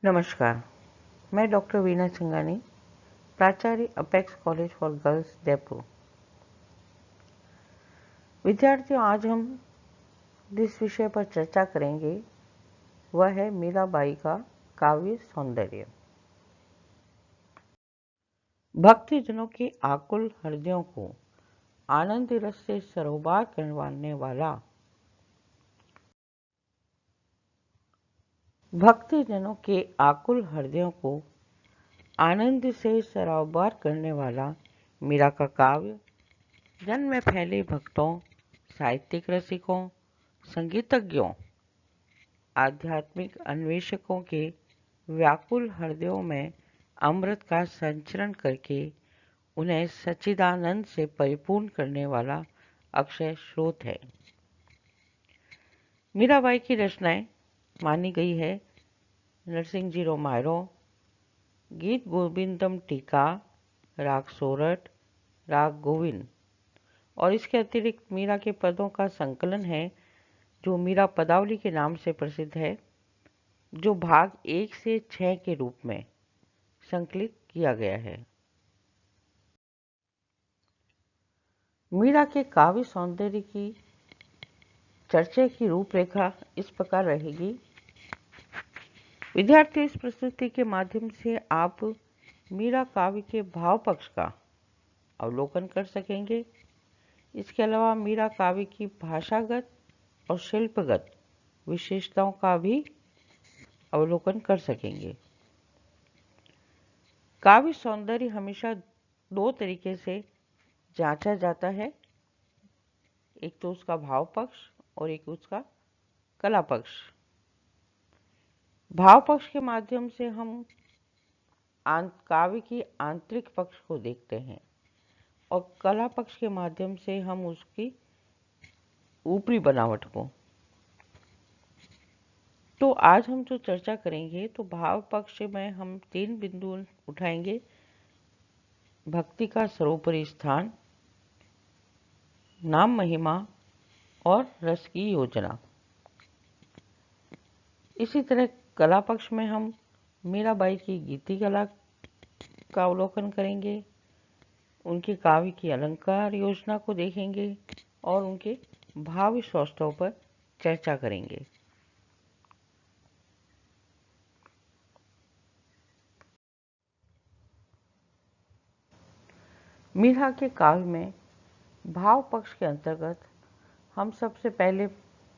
नमस्कार, मैं डॉक्टर वीना सिंघानी, प्राचार्य apex college for girls Jaipur. विद्यार्थियों, आज हम जिस विषय पर चर्चा करेंगे वह है मीराबाई का काव्य सौंदर्य। भक्तजनों के आकुल हृदयों को आनंद रस से सरोबार करवाने वाला, भक्तजनों के आकुल हृदयों को आनंद से सरोबार करने वाला मीरा का काव्य जन में फैले भक्तों, साहित्यिक रसिकों, संगीतज्ञों, आध्यात्मिक अन्वेषकों के व्याकुल हृदयों में अमृत का संचरण करके उन्हें सच्चिदानंद से परिपूर्ण करने वाला अक्षय स्रोत है। मीराबाई की रचनाएं मानी गई है नरसिंह जी रोमायरो, गीत गोविंदम टीका, राग सोरठ, राग गोविंद, और इसके अतिरिक्त मीरा के पदों का संकलन है जो मीरा पदावली के नाम से प्रसिद्ध है, जो भाग 1 से 6 के रूप में संकलित किया गया है। मीरा के काव्य सौंदर्य की चर्चा की रूपरेखा इस प्रकार रहेगी। विद्यार्थी, इस प्रस्तुति के माध्यम से आप मीरा काव्य के भाव पक्ष का अवलोकन कर सकेंगे। इसके अलावा मीरा काव्य की भाषागत और शिल्पगत विशेषताओं का भी अवलोकन कर सकेंगे। काव्य सौंदर्य हमेशा दो तरीके से जांचा जाता है, एक तो उसका भाव पक्ष और एक उसका कला पक्ष। भाव पक्ष के माध्यम से हम काव्य की आंतरिक पक्ष को देखते हैं और कला पक्ष के माध्यम से हम उसकी ऊपरी बनावट को। तो आज हम जो चर्चा करेंगे तो भाव पक्ष में हम 3 बिंदु उठाएंगे: भक्ति का सर्वोपरि स्थान, नाम महिमा और रस की योजना। इसी तरह कला पक्ष में हम मीराबाई की गीति कला का अवलोकन करेंगे, उनके काव्य की अलंकार योजना को देखेंगे और उनके भाव सौष्ठव पर चर्चा करेंगे। मीरा के काव्य में भाव पक्ष के अंतर्गत हम सबसे पहले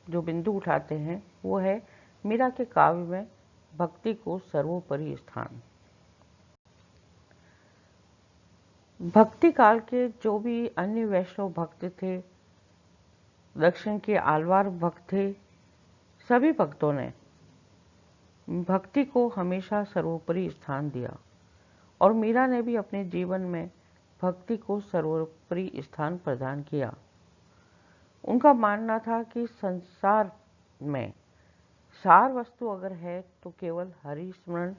जो बिंदु उठाते हैं वो है मीरा के काव्य में भक्ति को सर्वोपरि स्थान। भक्ति काल के जो भी अन्य वैष्णव भक्त थे, दक्षिण के आलवार भक्त थे, सभी भक्तों ने भक्ति को हमेशा सर्वोपरि स्थान दिया और मीरा ने भी अपने जीवन में भक्ति को सर्वोपरि स्थान प्रदान किया। उनका मानना था कि संसार में सार वस्तु अगर है तो केवल हरि स्मरण,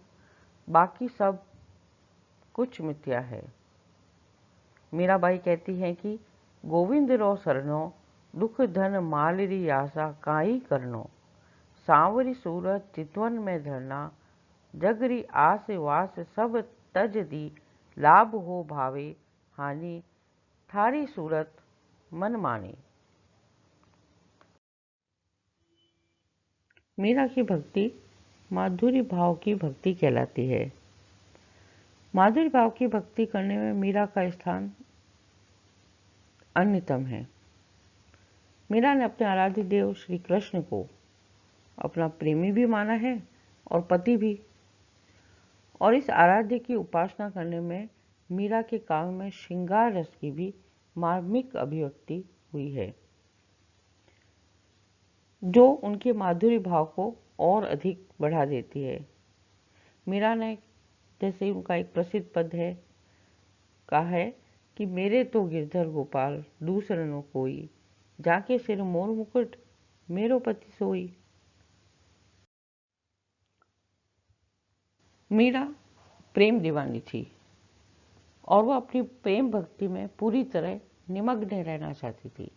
बाकी सब कुछ मिथ्या है। मीराबाई कहती हैं कि गोविंद रो सरनो, दुख धन मालरी आशा काई करनो, सांवरी सूरत चितवन में धरना, जगरी आस वास सब तज दी, लाभ हो भावे हानि थारी सूरत मन मानी। मीरा की भक्ति माधुरी भाव की भक्ति कहलाती है। माधुरी भाव की भक्ति करने में मीरा का स्थान अन्यतम है। मीरा ने अपने आराध्य देव श्री कृष्ण को अपना प्रेमी भी माना है और पति भी, और इस आराध्य की उपासना करने में मीरा के काव्य में श्रृंगार रस की भी मार्मिक अभिव्यक्ति हुई है, जो उनके माधुरी भाव को और अधिक बढ़ा देती है। मीरा ने, जैसे उनका एक प्रसिद्ध पद है, कहा है कि मेरे तो गिरधर गोपाल दूसर न कोई, जाके सिर मोर मुकुट मेरो पति सोई। मीरा प्रेम दीवानी थी और वह अपनी प्रेम भक्ति में पूरी तरह निमग्न रहना चाहती थी।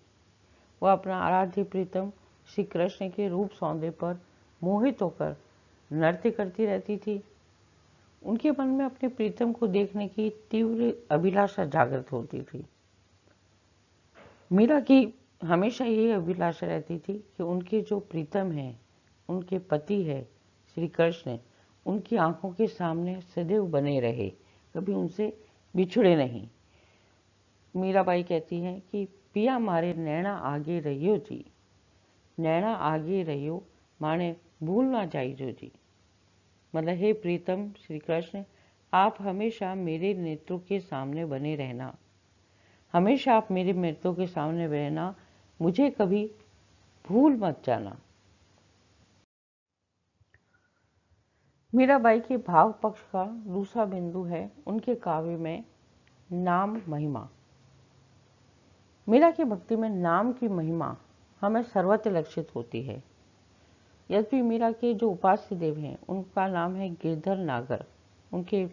वह अपना आराध्य प्रीतम श्री कृष्ण के रूप सौंदर्य पर मोहित होकर नृत्य करती रहती थी। उनके मन में अपने प्रीतम को देखने की तीव्र अभिलाषा जागृत होती थी। मीरा की हमेशा यही अभिलाषा रहती थी कि उनके जो प्रीतम हैं, उनके पति है श्री कृष्ण, उनकी आंखों के सामने सदैव बने रहे, कभी उनसे बिछड़े नहीं। मीराबाई कहती हैं कि पिया मारे नैना आगे रहियो जी, नैना आगे रहियो माने भूल ना जाइजो जी। मतलब हे प्रीतम श्री कृष्ण, आप हमेशा मेरे नेत्रों के सामने बने रहना, हमेशा आप मेरे नेत्रों के सामने रहना, मुझे कभी भूल मत जाना। मीराबाई के भाव पक्ष का दूसरा बिंदु है उनके काव्य में नाम महिमा। मीरा की भक्ति में नाम की महिमा हमें सर्वत्र लक्षित होती है। यद्यपि मीरा के जो उपास्य देव हैं उनका नाम है गिरधर नागर, उनके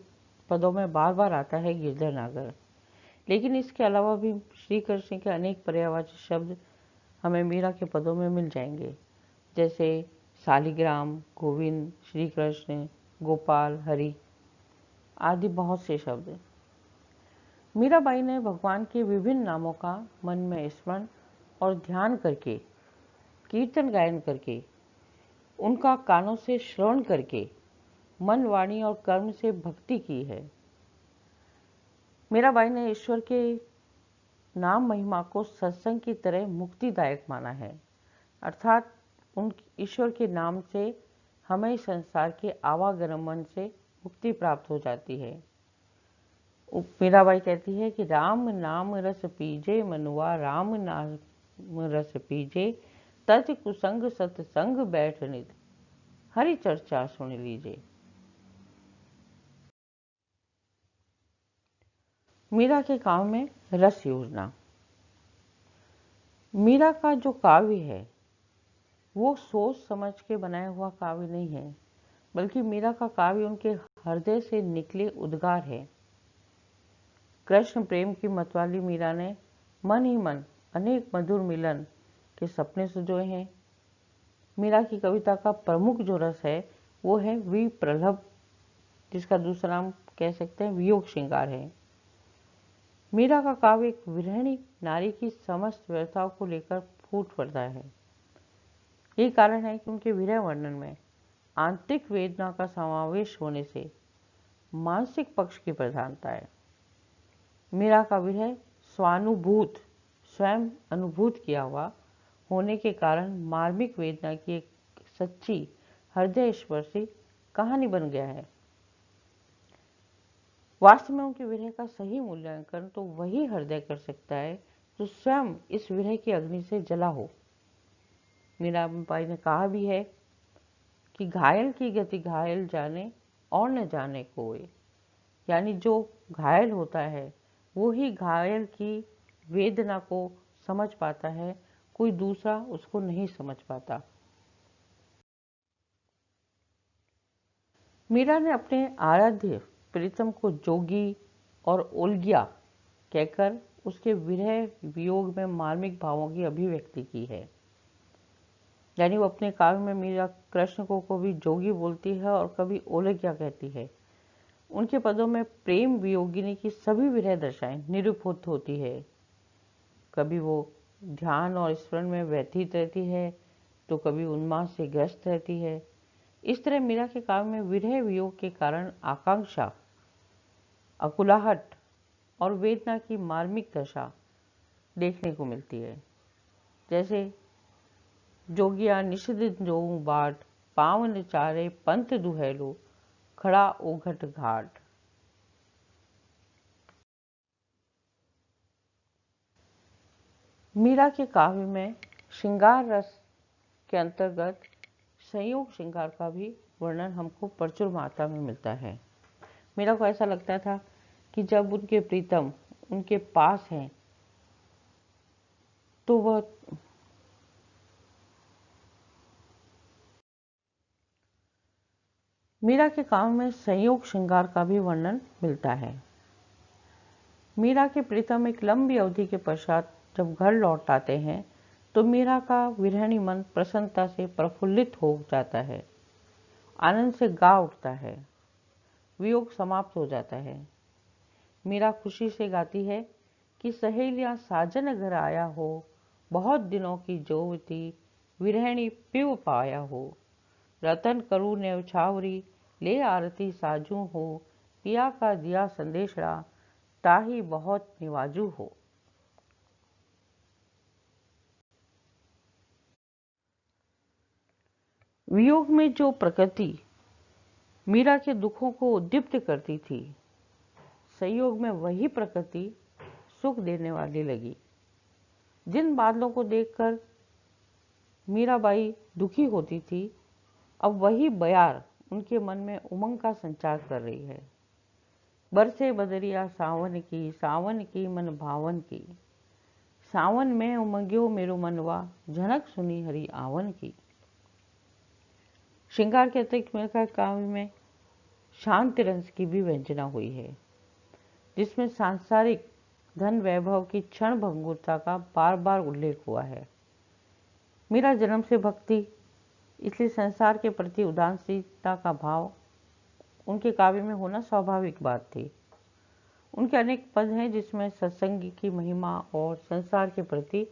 पदों में बार बार आता है गिरधर नागर, लेकिन इसके अलावा भी श्री कृष्ण के अनेक पर्यायवाची शब्द हमें मीरा के पदों में मिल जाएंगे, जैसे शालिग्राम, गोविंद, श्री कृष्ण, गोपाल, हरि आदि बहुत से शब्द। मीराबाई ने भगवान के विभिन्न नामों का मन में स्मरण और ध्यान करके, कीर्तन गायन करके, उनका कानों से श्रवण करके मन, वाणी और कर्म से भक्ति की है। मीराबाई ने ईश्वर के नाम महिमा को सत्संग की तरह मुक्तिदायक माना है, अर्थात उन ईश्वर के नाम से हमें संसार के आवागमन से मुक्ति प्राप्त हो जाती है। मीराबाई कहती है कि राम नाम रस पीजे मनुआ, राम नाम रस पीजे, तज कुसंग सत्संग बैठ नित, हरि चर्चा सुन लीजिए। मीरा के काव्य में रस योजना। मीरा का जो काव्य है वो सोच समझ के बनाया हुआ काव्य नहीं है, बल्कि मीरा का काव्य उनके हृदय से निकले उद्गार है। कृष्ण प्रेम की मतवाली मीरा ने मन ही मन अनेक मधुर मिलन के सपने सजोए हैं। मीरा की कविता का प्रमुख जो रस है वो है विप्रलभ, जिसका दूसरा नाम कह सकते हैं वियोग श्रृंगार है। मीरा का काव्य एक विरहिणी नारी की समस्त व्यथाओं को लेकर फूट पड़ता है। यही कारण है कि उनके विरह वर्णन में आंतरिक वेदना का समावेश होने से मानसिक पक्ष की प्रधानता है। मीरा का विरह स्वानुभूत, स्वयं अनुभूत किया हुआ होने के कारण मार्मिक वेदना की एक सच्ची हृदय स्पर्शी कहानी बन गया है। वास्तव में उनके विरह का सही मूल्यांकन तो वही हृदय कर सकता है जो स्वयं इस विरह की अग्नि से जला हो। मीराबाई ने कहा भी है कि घायल की गति घायल जाने और न जाने कोई, यानी जो घायल होता है वो ही घायल की वेदना को समझ पाता है, कोई दूसरा उसको नहीं समझ पाता। मीरा ने अपने आराध्य प्रीतम को जोगी और ओल्गिया कहकर उसके विरह वियोग में मार्मिक भावों की अभिव्यक्ति की है। यानी वो अपने काव्य में मीरा कृष्ण को कभी जोगी बोलती है और कभी ओल्गिया कहती है। उनके पदों में प्रेम वियोगिनी की सभी विरह दशाएं निरूपित होती है। कभी वो ध्यान और स्मरण में व्यथित रहती है तो कभी उन्माद से ग्रस्त रहती है। इस तरह मीरा के काव्य में विरह वियोग के कारण आकांक्षा, अकुलाहट और वेदना की मार्मिक दशा देखने को मिलती है। जैसे जोगिया निषिद्ध जोऊ बाट, पावन चारे पंथ दुहेलो, खड़ा ओघट घाट। मीरा के काव्य में श्रृंगार रस के अंतर्गत संयोग श्रृंगार का भी वर्णन हमको प्रचुर मात्रा में मिलता है। मीरा को ऐसा लगता था कि जब उनके प्रीतम उनके पास हैं तो वह मीरा के काव्य में संयोग श्रृंगार का भी वर्णन मिलता है। मीरा के प्रीतम एक लंबी अवधि के पश्चात जब घर लौट आते हैं तो मीरा का विरहिणी मन प्रसन्नता से प्रफुल्लित हो जाता है। आनंद से गा उठता है। वियोग समाप्त हो जाता है। मीरा खुशी से गाती है कि सहेलियां साजन घर आया हो, बहुत दिनों की जोवती विरहणी पिव पाया हो। रतन करू ने छावरी ले आरती साजू हो, पिया का दिया संदेशड़ा ताही बहुत निवाजू हो। वियोग में जो प्रकृति मीरा के दुखों को उद्दीप्त करती थी, संयोग में वही प्रकृति सुख देने वाली लगी। जिन बादलों को देखकर मीराबाई दुखी होती थी, अब वही बयार उनके मन में उमंग का संचार कर रही है। बरसे बदरिया सावन की मन भावन की, सावन में उमंग्यो मेरो मनवा, झनक सुनी हरि आवन की। श्रृंगार के अतिरिक्त मीरा काव्य में शांति रंस की भी व्यंजना हुई है, जिसमें सांसारिक धन वैभव की क्षण भंगुरता का बार बार उल्लेख हुआ है। मीरा जन्म से भक्ति, इसलिए संसार के प्रति उदासीनता का भाव उनके काव्य में होना स्वाभाविक बात थी। उनके अनेक पद हैं जिसमें सत्संग की महिमा और संसार के प्रति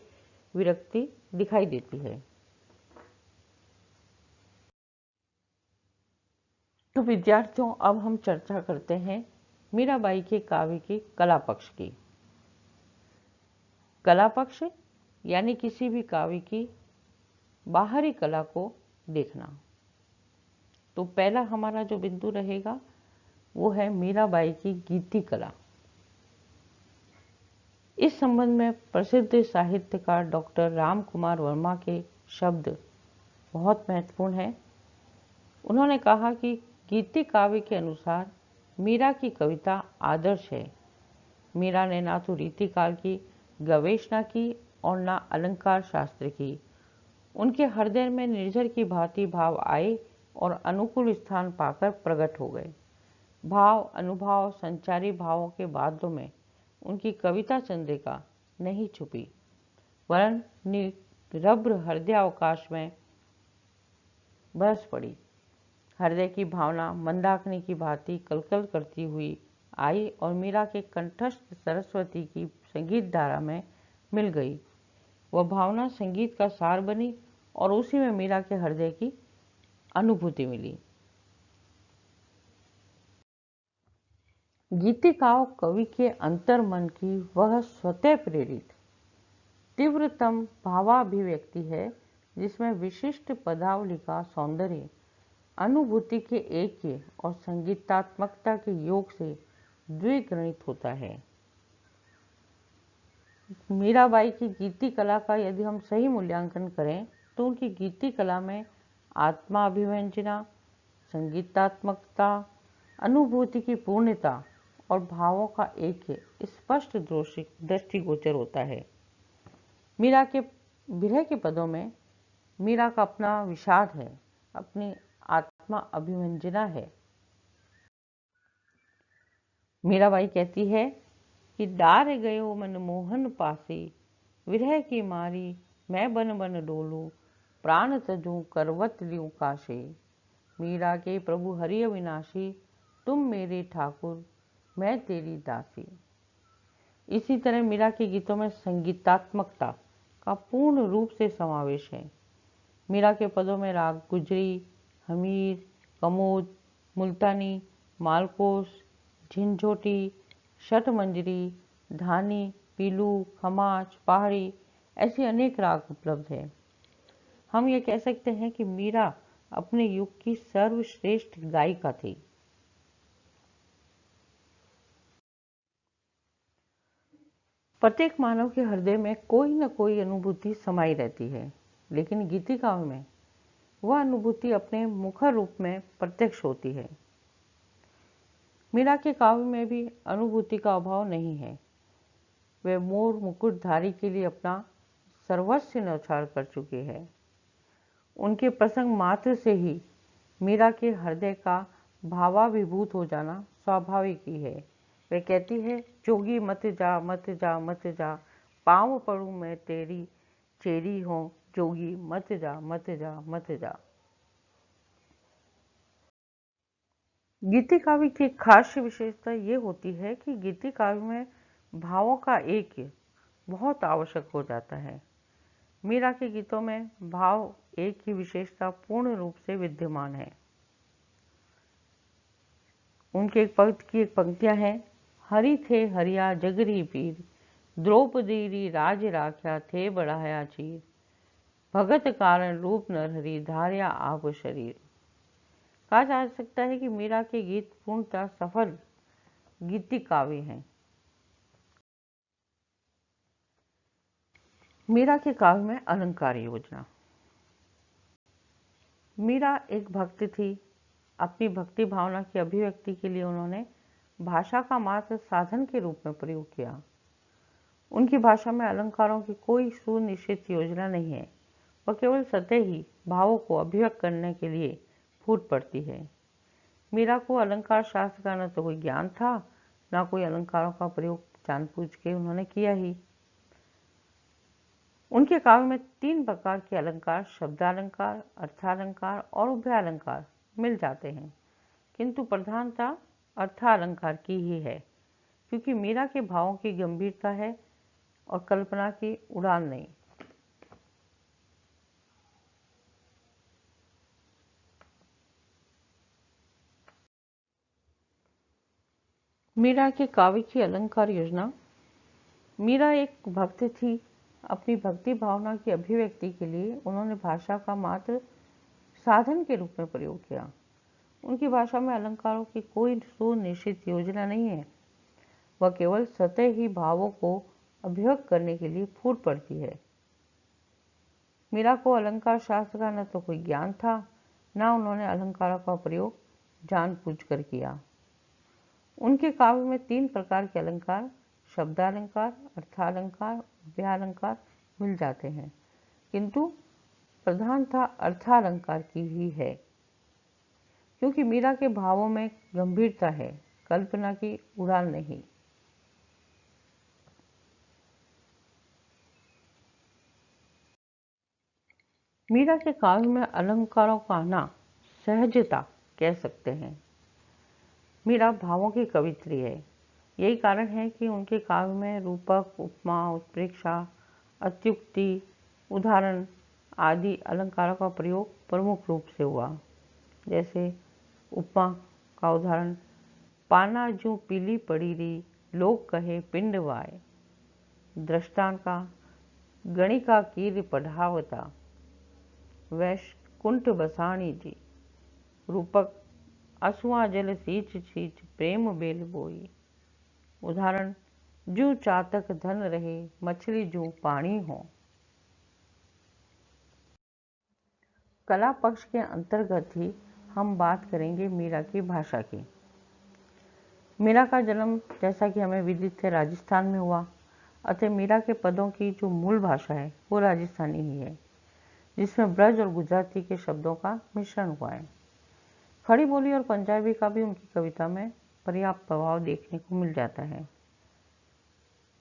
विरक्ति दिखाई देती है। तो विद्यार्थियों, अब हम चर्चा करते हैं मीराबाई के काव्य की कला पक्ष की। कला पक्ष यानी किसी भी काव्य की बाहरी कला को देखना। तो पहला हमारा जो बिंदु रहेगा वो है मीराबाई की गीति कला। इस संबंध में प्रसिद्ध साहित्यकार डॉक्टर राम कुमार वर्मा के शब्द बहुत महत्वपूर्ण हैं। उन्होंने कहा कि गीति काव्य के अनुसार मीरा की कविता आदर्श है। मीरा ने ना तो रीतिकाल की गवेषणा की और ना अलंकार शास्त्र की। उनके हृदय में निर्झर की भांति भाव आए और अनुकूल स्थान पाकर प्रकट हो गए। भाव, अनुभाव, संचारी भावों के बादलों में उनकी कविता चंद्रिका नहीं छुपी, वरन निरभ्र हृदयावकाश में बरस पड़ी। हृदय की भावना मंदाकिनी की भांति कलकल करती हुई आई और मीरा के कंठस्थ सरस्वती की संगीत धारा में मिल गई। वह भावना संगीत का सार बनी और उसी में मीरा के हृदय की अनुभूति मिली। गीतिकाव्य कवि के अंतर मन की वह स्वतः प्रेरित तीव्रतम भावाभिव्यक्ति है, जिसमें विशिष्ट पदावली का सौंदर्य अनुभूति के ऐक्य और संगीतात्मकता के योग से द्विगुणित होता है। मीराबाई की गीति कला का यदि हम सही मूल्यांकन करें तो उनकी गीति कला में आत्मा अभिव्यंजना, संगीतात्मकता, अनुभूति की पूर्णता और भावों का ऐक्य स्पष्ट दृष्टिगोचर होता है। मीरा के विरह के पदों में मीरा का अपना विषाद है, अपनी आत्मा अभिव्यंजना है। मीराबाई कहती है कि डार गयो मनमोहन पासे, विरह की मारी मैं बन बन डोलूं, प्राण तजूं करवत लियूं काशे। मीरा के प्रभु हरि अविनाशी, तुम मेरे ठाकुर मैं तेरी दासी। इसी तरह मीरा के गीतों में संगीतात्मकता का पूर्ण रूप से समावेश है। मीरा के पदों में राग गुजरी, हमीर, कमोद, मुल्तानी, मालकोस, झिंझोटी, शतमंजरी, धानी, पीलू, खमाच, पहाड़ी ऐसी अनेक राग उपलब्ध है। हम ये कह सकते हैं कि मीरा अपने युग की सर्वश्रेष्ठ गायिका थी। प्रत्येक मानव के हृदय में कोई न कोई अनुभूति समाई रहती है, लेकिन गीतिकाव्य में वह अनुभूति अपने मुखर रूप में प्रत्यक्ष होती है। मीरा के काव्य में भी अनुभूति का अभाव नहीं है। वे मोर मुकुटधारी के लिए अपना सर्वस्व न्यौछावर कर चुके हैं। उनके प्रसंग मात्र से ही मीरा के हृदय का भावाभिभूत हो जाना स्वाभाविक ही है। वे कहती है, जोगी मत जा मत जा मत जा, पाँव पड़ूं मैं तेरी चेरी हूँ, जोगी मत जा मत जा मत जा। गीति काव्य की एक खास विशेषता ये होती है कि गीति काव्य में भावों का एक बहुत आवश्यक हो जाता है। मीरा के गीतों में भाव एक की विशेषता पूर्ण रूप से विद्यमान है। उनके एक भक्त की एक पंक्तियां हैं, हरि थे हरिया जगरी पीर, द्रौपदी राज राख्या थे बढ़ाया चीर, भगत कारण रूप नर हरि धार्या आप शरीर। कहा जा सकता है कि मीरा के गीत पूर्णतः सफल गीति काव्य हैं। मीरा के काव्य में अलंकार योजना। मीरा एक भक्त थी। अपनी भक्ति भावना की अभिव्यक्ति के लिए उन्होंने भाषा का मात्र साधन के रूप में प्रयोग किया। उनकी भाषा में अलंकारों की कोई सुनिश्चित योजना नहीं है, वह केवल सतही भावों को अभिव्यक्त करने के लिए फूट पड़ती है। मीरा को अलंकार शास्त्र का न तो कोई ज्ञान था, न कोई अलंकारों का प्रयोग जानबूझ के उन्होंने किया ही। उनके काव्य में 3 प्रकार के अलंकार, शब्दालंकार, अर्थालंकार और उभयालंकार मिल जाते हैं, किंतु प्रधानता अर्थालंकार की ही है, क्योंकि मीरा के भावों की गंभीरता है और कल्पना की उड़ान नहीं। मीरा के काव्य की अलंकार योजना। मीरा एक भक्त थी। अपनी भक्ति भावना की अभिव्यक्ति के लिए उन्होंने भाषा का मात्र साधन के रूप में प्रयोग किया। उनकी भाषा में अलंकारों की कोई सुनिश्चित योजना नहीं है, वह केवल सतह ही भावों को अभिव्यक्त करने के लिए फूट पड़ती है। मीरा को अलंकार शास्त्र का न तो कोई ज्ञान था, न उन्होंने अलंकारों का प्रयोग जानबूझकर किया। उनके काव्य में 3 प्रकार के अलंकार, शब्दालंकार, अर्थालंकार, उभयालंकार मिल जाते हैं, किंतु प्रधानता अर्थालंकार की ही है, क्योंकि मीरा के भावों में गंभीरता है, कल्पना की उड़ान नहीं। मीरा के काव्य में अलंकारों का आना सहजता कह सकते हैं। मीरा भावों की कवित्री है। यही कारण है कि उनके काव्य में रूपक, उपमा, उत्प्रेक्षा, अत्युक्ति, उदाहरण आदि अलंकारों का प्रयोग प्रमुख रूप से हुआ। जैसे उपमा का उदाहरण, पाना जू पीली पड़ी री, लोग कहे पिंड वाय। दृष्टांत का, गणिका कीर पढ़ावता, वैकुंठ बसाणी जी। रूपक, असुआ जल सींच सींच प्रेम बेल बोई। उदाहरण, जू चातक धन रहे, मछली जू पानी हो। कला पक्ष के अंतर्गत ही हम बात करेंगे मीरा की भाषा की। मीरा का जन्म, जैसा कि हमें विदित है, राजस्थान में हुआ, अतः मीरा के पदों की जो मूल भाषा है वो राजस्थानी ही है, जिसमें ब्रज और गुजराती के शब्दों का मिश्रण हुआ है। खड़ी बोली और पंजाबी का भी उनकी कविता में पर्याप्त प्रभाव देखने को मिल जाता है।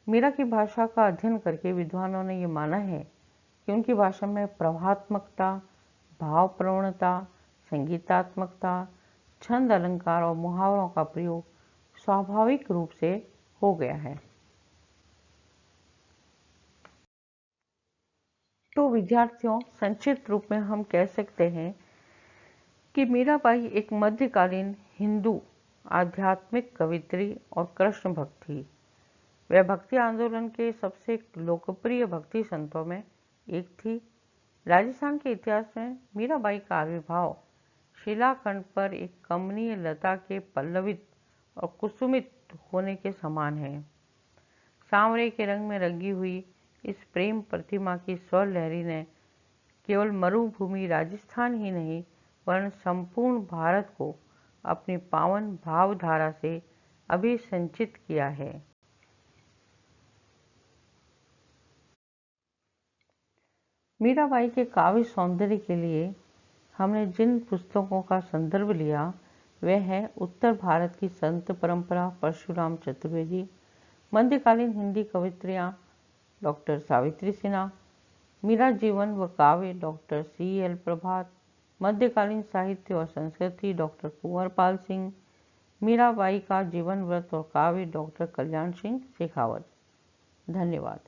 मीरा की भाषा का अध्ययन करके विद्वानों ने ये माना है कि उनकी भाषा में प्रभात्मकता, भाव प्रवणता, संगीतात्मकता, छंद, अलंकार और मुहावरों का प्रयोग स्वाभाविक रूप से हो गया है। तो विद्यार्थियों, संक्षिप्त रूप में हम कह सकते हैं कि मीराबाई एक मध्यकालीन हिंदू आध्यात्मिक कवित्री और कृष्ण भक्त थी। वह भक्ति आंदोलन के सबसे लोकप्रिय भक्ति संतों में एक थी। राजस्थान के इतिहास में मीराबाई का आविर्भाव शिलाखंड पर एक कमनीय लता के पल्लवित और कुसुमित होने के समान है। सांवरे के रंग में रंगी हुई इस प्रेम प्रतिमा की स्वर लहरी ने केवल मरुभूमि राजस्थान ही नहीं, वरन संपूर्ण भारत को अपनी पावन भावधारा से अभिसंचित किया है। मीराबाई के काव्य सौंदर्य के लिए हमने जिन पुस्तकों का संदर्भ लिया वे हैं उत्तर भारत की संत परंपरा परशुराम चतुर्वेदी, मध्यकालीन हिंदी कवित्रियाँ डॉक्टर सावित्री सिन्हा, मीरा जीवन व काव्य डॉक्टर C.L. प्रभात, मध्यकालीन साहित्य और संस्कृति डॉक्टर कुंवर पाल सिंह, मीराबाई का जीवन व्रत और काव्य डॉक्टर कल्याण सिंह शेखावत। धन्यवाद।